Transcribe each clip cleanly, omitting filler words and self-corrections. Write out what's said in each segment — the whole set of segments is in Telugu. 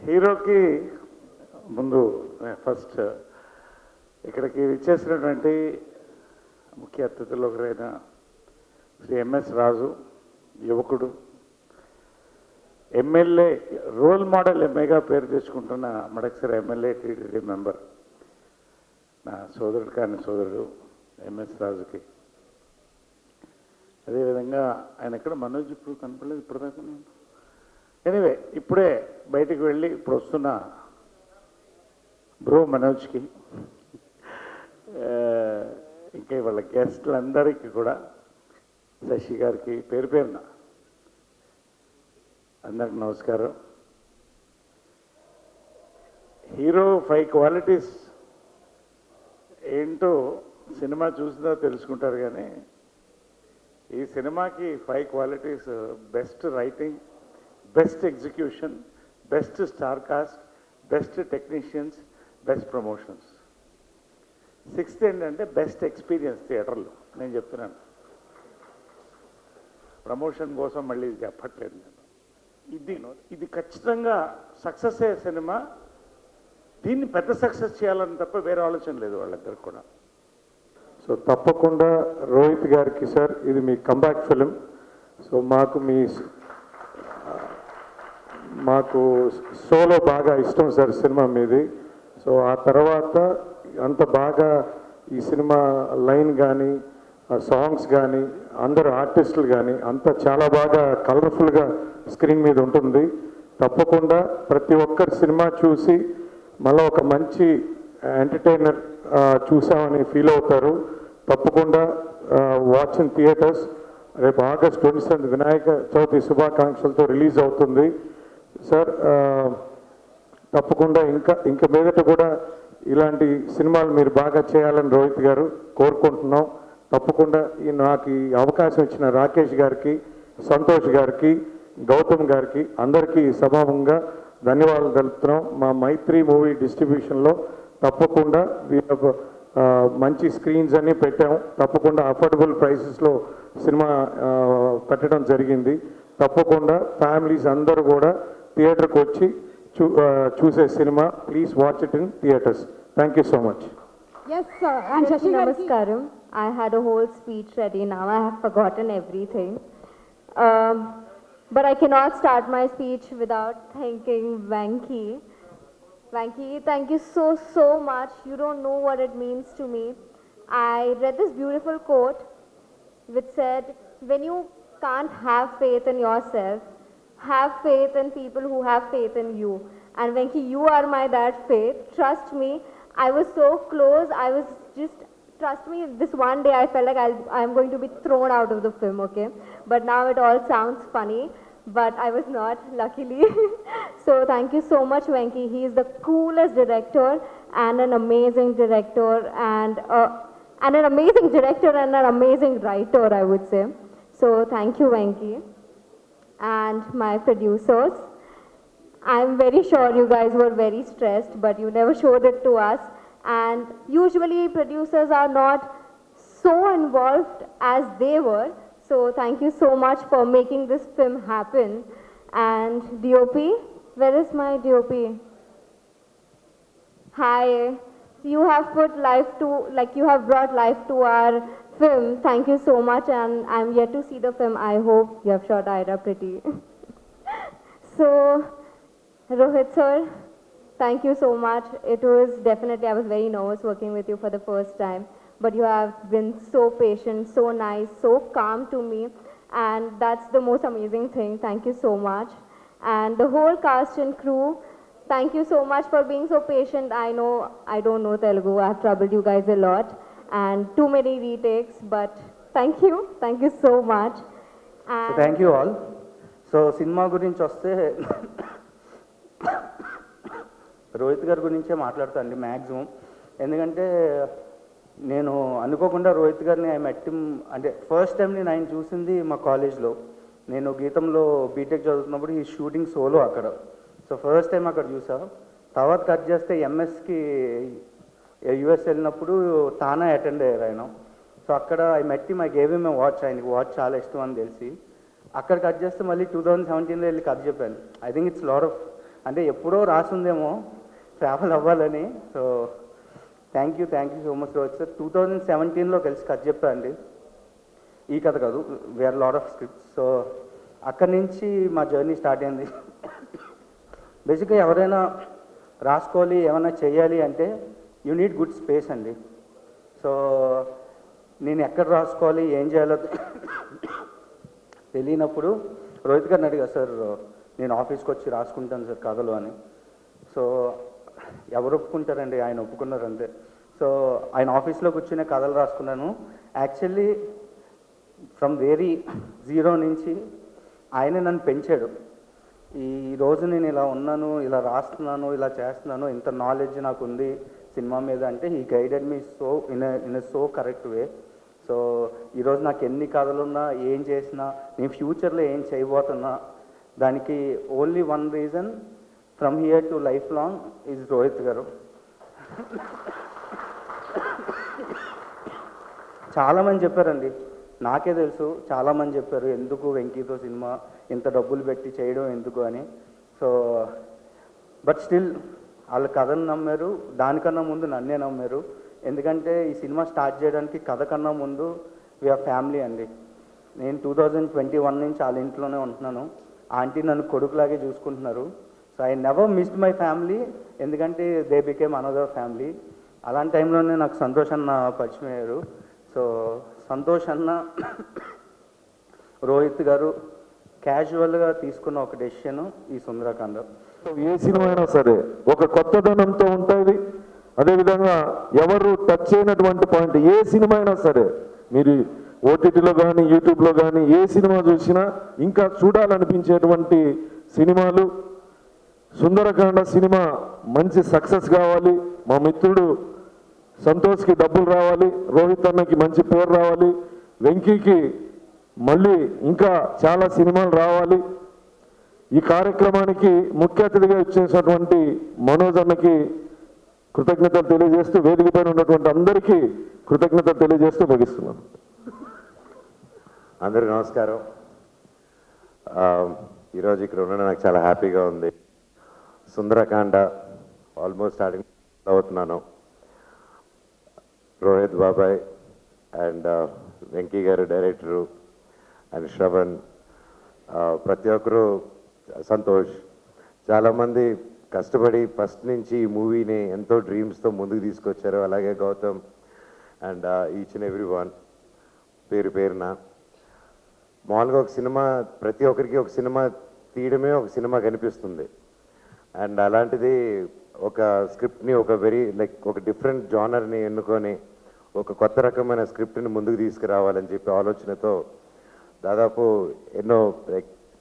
హీరోకి ముందు ఫస్ట్ ఇక్కడికి విచ్చేసినటువంటి ముఖ్య అతిథులు ఒకరైన శ్రీ ఎంఎస్ రాజు, యువకుడు, ఎమ్మెల్యే, రోల్ మోడల్ ఎమ్మెల్యేగా పేరు తెచ్చుకుంటున్న మడకసిర ఎమ్మెల్యే, టీటీడీ మెంబర్, నా సోదరుడు కాని సోదరుడు ఎంఎస్ రాజుకి, అదేవిధంగా ఆయన ఎక్కడ మనోజ్ ఇప్పుడు కనపడలేదు ఇప్పటిదాకా. నేను ఎనీవే ఇప్పుడే బయటికి వెళ్ళి ఇప్పుడు వస్తున్న బ్రో మనోజ్కి, ఇంకా వాళ్ళ గెస్టులందరికీ కూడా, శశి గారికి పేరు పేరున అందరికి నమస్కారం. హీరో 5 క్వాలిటీస్ ఏంటో సినిమా చూసినా తెలుసుకుంటారు, కానీ ఈ సినిమాకి 5 qualities: best writing, best execution, best star cast, best technicians, best promotions. 6th ఏంటంటే బెస్ట్ ఎక్స్పీరియన్స్ థియేటర్లో. నేను చెప్తున్నాను, ప్రమోషన్ కోసం మళ్ళీ ఇది చెప్పట్లేదు నేను. ఇది ఖచ్చితంగా సక్సెస్ అయ్యే సినిమా. దీన్ని పెద్ద సక్సెస్ చేయాలని తప్ప వేరే ఆలోచన లేదు వాళ్ళిద్దరికి కూడా. సో తప్పకుండా రోహిత్ గారికి, సార్ ఇది మీ కంబ్యాక్ ఫిలిం. సో మాకు సోలో బాగా ఇష్టం సార్ సినిమా మీది. సో ఆ తర్వాత అంత బాగా ఈ సినిమా లైన్ కానీ, సాంగ్స్ కానీ, అందరు ఆర్టిస్టులు కానీ అంతా చాలా బాగా కలర్ఫుల్గా స్క్రీన్ మీద ఉంటుంది. తప్పకుండా ప్రతి ఒక్కరు సినిమా చూసి మళ్ళీ ఒక మంచి ఎంటర్టైనర్ చూసామని ఫీల్ అవుతారు. తప్పకుండా వాచ్ ఇన్ థియేటర్స్. రేపు ఆగస్ట్ 27 వినాయక చవితి శుభాకాంక్షలతో రిలీజ్ అవుతుంది సార్. తప్పకుండా ఇంకా మీదట కూడా ఇలాంటి సినిమాలు మీరు బాగా చేయాలని రోహిత్ గారు కోరుకుంటున్నాం. తప్పకుండా నాకు ఈ అవకాశం ఇచ్చిన రాకేష్ గారికి, సంతోష్ గారికి, గౌతమ్ గారికి అందరికీ సభాముఖంగా ధన్యవాదాలు తెలుపుతున్నాం. మా మైత్రి మూవీ డిస్ట్రిబ్యూషన్లో తప్పకుండా మంచి స్క్రీన్స్ అన్నీ పెట్టాం. తప్పకుండా అఫోర్డబుల్ ప్రైసెస్లో సినిమా పెట్టడం జరిగింది. తప్పకుండా ఫ్యామిలీస్ అందరూ కూడా థియేటర్కి వచ్చి చూసే cinema. Please watch it in theatres. Thank you so much. Yes, sir. And Shashi Namaskaram. I had a whole speech ready. Now I have forgotten everything. But I cannot start my speech without thanking Venky. Venky, thank you so much. You don't know what it means to me. I read this beautiful quote which said, when you can't have faith in yourself, have faith in people who have faith in you. And Venky, you are that faith. Trust me, I was so close. Trust me, this one day I felt like I'm going to be thrown out of the film, okay? But now it all sounds funny, but I was not, luckily. So thank you so much, Venky. He is the coolest director and an amazing director and an amazing director and an amazing writer, I would say. So thank you, Venky. And my producers, I'm very sure you guys were very stressed, but you never showed it to us. And usually producers are not so involved as they were. So thank you so much for making this film happen. And DOP, where is my DOP? Hi, you have put life to, you have brought life to our film. Thank you so much, and I'm yet to see the film. I hope you have shot Ira pretty. So, Rohit sir, thank you so much. It was definitely, I was very nervous working with you for the first time, but you have been so patient, so nice, so calm to me, and that's the most amazing thing. Thank you so much. And the whole cast and crew, thank you so much for being so patient. I know I don't know Telugu. I have troubled you guys a lot and too many retakes, but thank you so much. And so thank you all. So cinema గురించి వస్తే రోహిత్ గారి గురించే మాట్లాడతానండి మ్యాక్సిమం. ఎందుకంటే నేను అనుకోకుండా రోహిత్ గారిని అంటే ఫస్ట్ టైం నేను ఆయన చూసింది మా కాలేజ్లో. నేను గీతంలో బీటెక్ చదువుతున్నప్పుడు ఈ షూటింగ్ సోలో అక్కడ. సో ఫస్ట్ టైం అక్కడ చూసా. తర్వాత కట్ చేస్తే ఎంఎస్కి యుఎస్ వెళ్ళినప్పుడు తానా అటెండ్ అయ్యారు ఆయన. సో అక్కడ I met him, I gave him a watch. ఆయనకి వాచ్ చాలా ఇష్టం అని తెలిసి అక్కడ కట్ చేస్తే మళ్ళీ 2017లో వెళ్ళి కథ చెప్పాను. I think it's lot of అంటే ఎప్పుడో రాసుందేమో ట్రావెల్ అవ్వాలని. So thank you so much Rohit sir. 2017లో కలిసి కథ చెప్పా అండి, ఈ కథ కాదు, were lot of scripts. So అక్కడి నుంచి మా జర్నీ స్టార్ట్ అయింది. బేసిక్గా ఎవరైనా రాసుకోవాలి ఏమైనా చేయాలి అంటే యూ నీడ్ గుడ్ స్పేస్ అండి. సో నేను ఎక్కడ రాసుకోవాలి ఏం చేయాలో తెలియనప్పుడు రోహిత్ గారిని అడిగా, సార్ నేను ఆఫీస్కి వచ్చి రాసుకుంటాను సార్ కథలు అని. సో ఎవరు ఒప్పుకుంటారండి, ఆయన ఒప్పుకున్నారు అంతే. సో ఆయన ఆఫీస్లో కూర్చునే కథలు రాసుకున్నాను. యాక్చువల్లీ ఫ్రమ్ వెరీ జీరో నుంచి ఆయన నన్ను పెంచాడు. ఈ రోజు నేను ఇలా ఉన్నాను, ఇలా రాస్తున్నాను, ఇలా చేస్తున్నాను, ఇంత నాలెడ్జ్ నాకు ఉంది సినిమా మీద అంటే he guided me so in a so correct way. So ఈరోజు నాకు ఎన్ని కథలున్నా ఏం చేసినా నేను ఫ్యూచర్లో ఏం చేయబోతున్నా దానికి only one reason, from here to life long is Rohit గారు. చాలామంది చెప్పారండి, నాకే తెలుసు, చాలామంది చెప్పారు ఎందుకు వెంకీతో సినిమా ఇంత డబ్బులు పెట్టి చేయడం ఎందుకు అని. సో బట్ స్టిల్ వాళ్ళ కథను నమ్మారు, దానికన్నా ముందు నన్నే నమ్మారు. ఎందుకంటే ఈ సినిమా స్టార్ట్ చేయడానికి కథ కన్నా ముందు వీఆర్ ఫ్యామిలీ అండి. నేను 2021 నుంచి వాళ్ళ ఇంట్లోనే ఉంటున్నాను. ఆంటీ నన్ను కొడుకులాగే చూసుకుంటున్నారు. So I never missed my family, ఎందుకంటే దే బికేమ్ అనదర్ ఫ్యామిలీ. అలాంటి టైంలోనే నాకు సంతోష్ అన్న పరిచయం అయ్యారు. సో సంతోష్ అన్న రోహిత్ గారు క్యాజువల్గా తీసుకున్న ఒక డెసిషన్ ఈ సుందరకాండ. ఏ సినిమా అయినా సరే ఒక కొత్తదనంతో ఉంటుంది. అదేవిధంగా ఎవరు టచ్ చేయనటువంటి పాయింట్ ఏ సినిమా అయినా సరే, మీరు ఓటీటీలో కానీ యూట్యూబ్లో కానీ ఏ సినిమా చూసినా ఇంకా చూడాలనిపించేటువంటి సినిమాలు. సుందరకాండ సినిమా మంచి సక్సెస్ కావాలి, మా మిత్రుడు సంతోష్కి డబ్బులు రావాలి, రోహిత్ అన్నకి మంచి పేరు రావాలి, వెంకీకి మళ్ళీ ఇంకా చాలా సినిమాలు రావాలి. ఈ కార్యక్రమానికి ముఖ్య అతిథిగా ఇచ్చేసినటువంటి మనోజ్ అన్నకి కృతజ్ఞతలు తెలియజేస్తూ, వేదిక పైన ఉన్నటువంటి అందరికీ కృతజ్ఞతలు తెలియజేస్తూ ముగిస్తున్నాను. అందరికీ నమస్కారం. ఈరోజు ఇక్కడ ఉండడం నాకు చాలా హ్యాపీగా ఉంది. సుందరకాండ ఆల్మోస్ట్ స్టార్టింగ్ అవుతున్నాను. రోహిత్ బాబాయ్ అండ్ వెంకీ గారు డైరెక్టరు అండ్ శ్రవణ్, ప్రతి ఒక్కరు, సంతోష్, చాలామంది కష్టపడి ఫస్ట్ నుంచి ఈ మూవీని ఎంతో డ్రీమ్స్తో ముందుకు తీసుకొచ్చారు. అలాగే Gautam and each and every one పేరు పేరున. మామూలుగా ఒక సినిమా ప్రతి ఒక్కరికి ఒక సినిమా తీయడమే ఒక సినిమా కనిపిస్తుంది. అండ్ అలాంటిది ఒక స్క్రిప్ట్ని ఒక ఒక డిఫరెంట్ జానర్ని ఎన్నుకొని ఒక కొత్త రకమైన స్క్రిప్ట్ని ముందుకు తీసుకురావాలని చెప్పి ఆలోచనతో దాదాపు ఎన్నో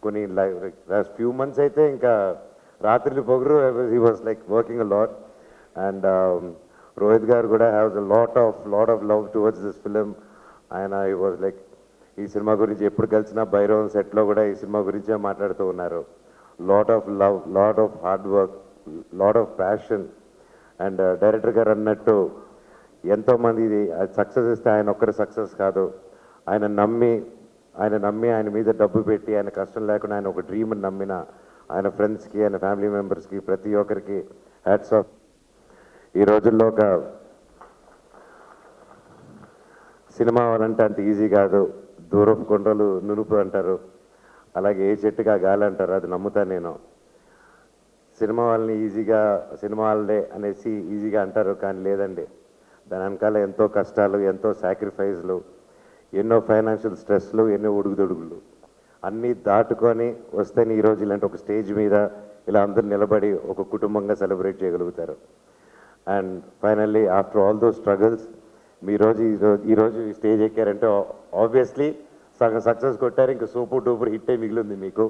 కొన్ని లాస్ట్ ఫ్యూ మంత్స్ అయితే ఇంకా రాత్రులు పొగరు he was working a lot. And Rohit గారు కూడా haves a lot of love towards this film. ఆయన హీ వాజ్ ఈ సినిమా గురించి ఎప్పుడు కలిసినా భైరవన్ సెట్లో కూడా ఈ సినిమా గురించే మాట్లాడుతూ ఉన్నారు. Lot of love, lot of hard work, lot of passion. And director గారు అన్నట్టు ఎంతోమంది ఇది సక్సెస్ ఇస్తే ఆయన ఒక్కరి సక్సెస్ కాదు, ఆయన నమ్మి ఆయన మీద డబ్బు పెట్టి ఆయన కష్టం లేకుండా ఆయన ఒక డ్రీమ్ని నమ్మిన ఆయన ఫ్రెండ్స్కి, ఆయన ఫ్యామిలీ మెంబర్స్కి, ప్రతి ఒక్కరికి హ్యాట్స్ ఆఫ్. ఈ రోజుల్లో ఒక సినిమా అవ్వాలంటే అంత ఈజీ కాదు. దూరపు కొండలు నునుపు అంటారు, అలాగే ఏ చెట్టుగా గాలి అంటారు, అది నమ్ముతాను నేను. సినిమా వాళ్ళని సినిమా వాళ్ళే అనేసి ఈజీగా అంటారు, కానీ లేదండి. దాని వెనకాల ఎంతో కష్టాలు, ఎంతో సాక్రిఫైస్లు, ఎన్నో ఫైనాన్షియల్ స్ట్రెస్లు, ఎన్నో ఉడుగుదొడుగులు అన్నీ దాటుకొని వస్తేనే ఈరోజు ఇలాంటి ఒక స్టేజ్ మీద ఇలా అందరూ నిలబడి ఒక కుటుంబంగా సెలబ్రేట్ చేయగలుగుతారు. And finally after all those struggles ఈరోజు ఈ స్టేజ్ ఎక్కారంటే ఆబ్వియస్లీ సగం సక్సెస్ కొట్టారు, ఇంకా సూపర్ డూపర్ హిట్ మిగిలింది మీకు.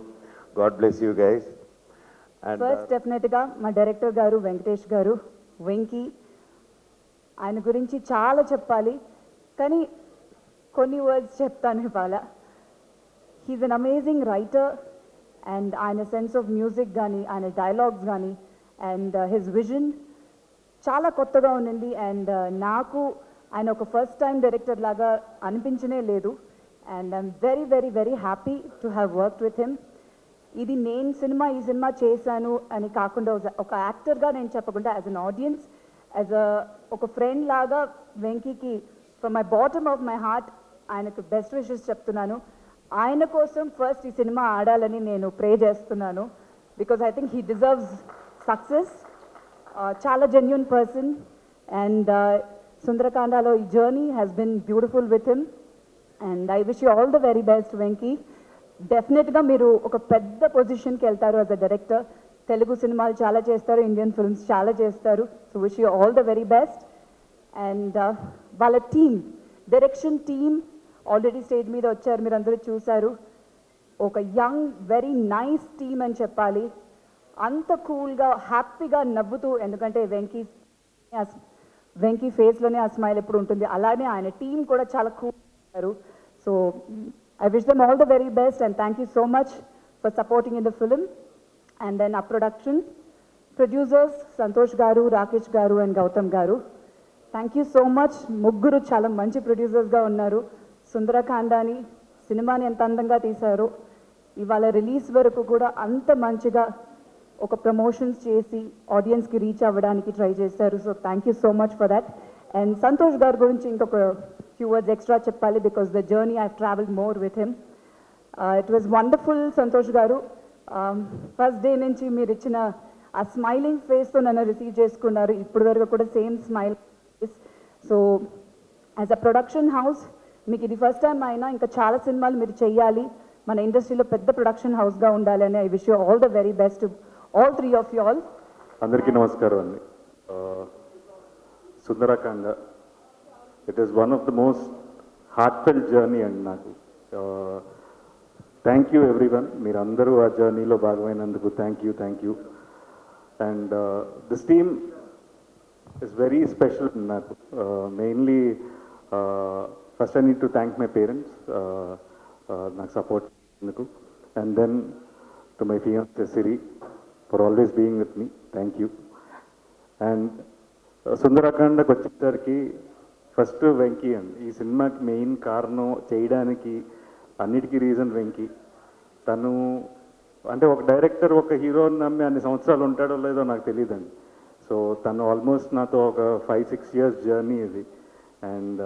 God bless you guys. And first డెఫినెట్గా మా డైరెక్టర్ గారు వెంకటేష్ గారు, వెంకీ, ఆయన గురించి చాలా చెప్పాలి, కానీ కొన్ని వర్డ్స్ చెప్తాను ఇవాళ. He is an amazing writer and ఆయన సెన్స్ ఆఫ్ మ్యూజిక్ కానీ, ఆయన డైలాగ్స్ కానీ అండ్ హిజ్ విజన్ చాలా కొత్తగా ఉండింది. అండ్ నాకు ఆయన ఒక ఫస్ట్ టైం డైరెక్టర్ లాగా అనిపించనే లేదు. And I'm very very very happy to have worked with him. ఇది నేను ఈ సినిమా చేశాను అని కాకుండా ఒక యాక్టర్గా నేను చెప్పకుండా యాజ్ అన్ ఆడియన్స్ ఒక ఫ్రెండ్ లాగా వెంకీకి from my bottom of my heart ఆయనకు బెస్ట్ విషెస్ చెప్తున్నాను. ఆయన కోసం ఫస్ట్ ఈ సినిమా ఆడాలని నేను ప్రే చేస్తున్నాను. Because I think he deserves success. చాలా జెన్యున్ పర్సన్ అండ్ సుందరకాండలో ఈ journey has been beautiful with him and I wish you all the very best Venky. డెఫినెట్గా మీరు ఒక పెద్ద పొజిషన్కి వెళ్తారు యాజ్ అ డైరెక్టర్. తెలుగు సినిమాలు చాలా చేస్తారు, ఇండియన్ ఫిల్మ్స్ చాలా చేస్తారు. So wish you all the very best. And వాళ్ళ team, direction team already stage మీద వచ్చారు, మీరు అందరూ చూశారు. ఒక యంగ్ వెరీ నైస్ టీమ్ అని చెప్పాలి. అంత కూల్గా హ్యాపీగా నవ్వుతూ, ఎందుకంటే వెంకీ ఫేస్లోనే ఆ స్మైల్ ఎప్పుడు ఉంటుంది, అలానే ఆయన టీం కూడా చాలా కూల్ ఉన్నారు. So I wish them all the very best and thank you so much for supporting in the film. And then our production, producers Santosh Garu, Rakesh Garu and Gautam Garu. Thank you so much. Mugguru chala manchi producers ga unnaru. Sundarakandani సినిమాని ఎంత అందంగా తీశారు. ఇవాళ రిలీజ్ వరకు కూడా అంత మంచిగా ఒక ప్రమోషన్స్ చేసి ఆడియన్స్కి రీచ్ అవ్వడానికి ట్రై చేశారు. So thank you so much for that. And Santosh గారి గురించి ఇంకొక few words extra చెప్పాలి because the journey I've traveled more with him. It was wonderful, Santosh Garu. First day నుంచి మీరు ఇచ్చిన ఆ స్మైలింగ్ ఫేస్తో నన్ను రిసీవ్ చేసుకున్నారు. ఇప్పటి వరకు కూడా same smile face. So as a production house మీకు ఇది ఫస్ట్ టైం అయినా ఇంకా చాలా సినిమాలు మీరు చెయ్యాలి, మన ఇండస్ట్రీలో పెద్ద ప్రొడక్షన్ హౌస్గా ఉండాలి అని I wish you all the very best all three of you all. అందరికీ నమస్కారం అండి. Sundarakanda it is one of the most heartfelt journey అండి నాకు. థ్యాంక్ యూ ఎవ్రీవన్, మీరు అందరూ ఆ జర్నీలో భాగమైనందుకు thank you. And this team is very special నాకు. Mainly first I need to thank my parents నాకు సపోర్ట్ చేసినందుకు. And then to my fiancee Siri for always being with me, thank you. And సుందరకాండకు వచ్చేసరికి ఫస్ట్ వెంకీ అండి. ఈ సినిమాకి మెయిన్ కారణం చేయడానికి అన్నిటికీ రీజన్ వెంకీ. తను అంటే ఒక డైరెక్టర్ ఒక హీరోని నమ్మి అన్ని సంవత్సరాలు ఉంటాడో లేదో నాకు తెలియదండి. సో తను ఆల్మోస్ట్ నాతో ఒక 5-6 years జర్నీ ఇది. And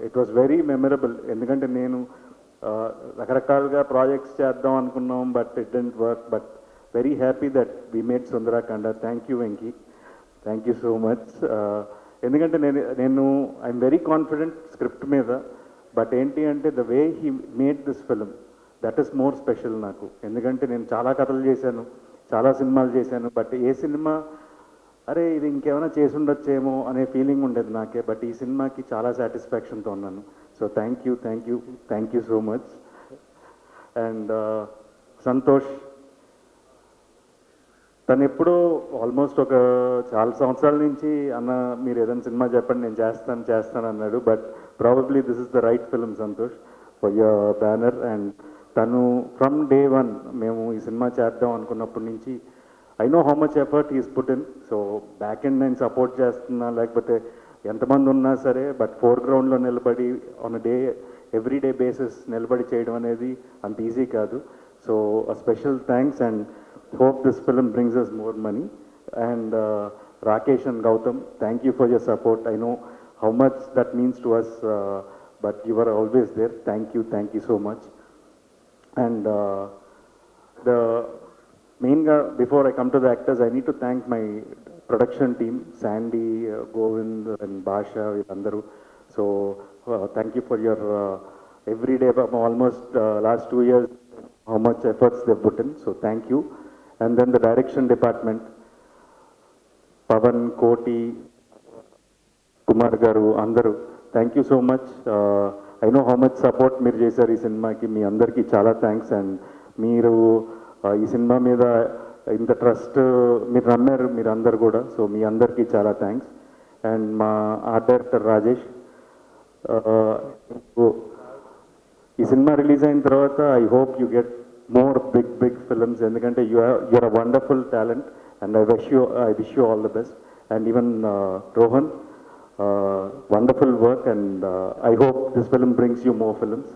it was very memorable, ఎందుకంటే నేను రకరకాలుగా ప్రాజెక్ట్స్ చేద్దాం అనుకున్నాం, but it didn't work. But very happy that we made Sundarakanda. Thank you Venky, thank you so much. ఎందుకంటే నేను ఐఎమ్ వెరీ కాన్ఫిడెంట్ స్క్రిప్ట్ మీద, బట్ ఏంటి అంటే the way he made this film that is more special నాకు. ఎందుకంటే నేను చాలా కథలు చేశాను, చాలా సినిమాలు చేశాను, బట్ ఏ సినిమా అరే ఇది ఇంకేమైనా చేసి ఉండొచ్చేమో అనే ఫీలింగ్ ఉండేది నాకే. బట్ ఈ సినిమాకి చాలా సాటిస్ఫాక్షన్తో ఉన్నాను. So thank you so much. And Santosh తను ఎప్పుడూ ఆల్మోస్ట్ ఒక చాలా సంవత్సరాల నుంచి అన్న మీరు ఏదైనా సినిమా చెప్పండి నేను చేస్తాను అన్నాడు. But probably this is the right film Santosh for your banner. And తను ఫ్రమ్ డే 1 మేము ఈ సినిమా చేద్దాం అనుకున్నప్పటి నుంచి I know how much effort is put in. So back end నేను సపోర్ట్ చేస్తున్నా, లేకపోతే ఎంతమంది ఉన్నా సరే, బట్ ఫోర్గ్రౌండ్లో నిలబడి ఆన్ ఎవ్రీడే బేసిస్ నిలబడి చేయడం అనేది అంత ఈజీ కాదు. So a special thanks and hope this film brings us more money. And Rakesh and Gautam, thank you for your support. I know how much that means to us, but you were always there. Thank you so much. And the main before I come to the actors, I need to thank my production team, Sandy, Govind and Basha, Andaru. So thank you for your everyday, almost last 2 years, how much efforts they've put in. So thank you. And then the direction department, Pavan, Koti, Kumar Garu, Andaru, thank you so much. I know how much support మీరు చేశారు ఈ సినిమాకి. మీ అందరికీ చాలా థ్యాంక్స్. అండ్ మీరు ఈ సినిమా మీద ఇంత ట్రస్ట్ మీరు నమ్మారు మీరు అందరు కూడా. సో మీ అందరికీ చాలా థ్యాంక్స్. అండ్ మా ఆర్ట్ డైరెక్టర్ రాజేష్, ఈ సినిమా రిలీజ్ అయిన తర్వాత I hope you get more big films, ఎందుకంటే you're a wonderful talent and I wish you all the best. And even Rohan, wonderful work, and I hope this film brings you more films.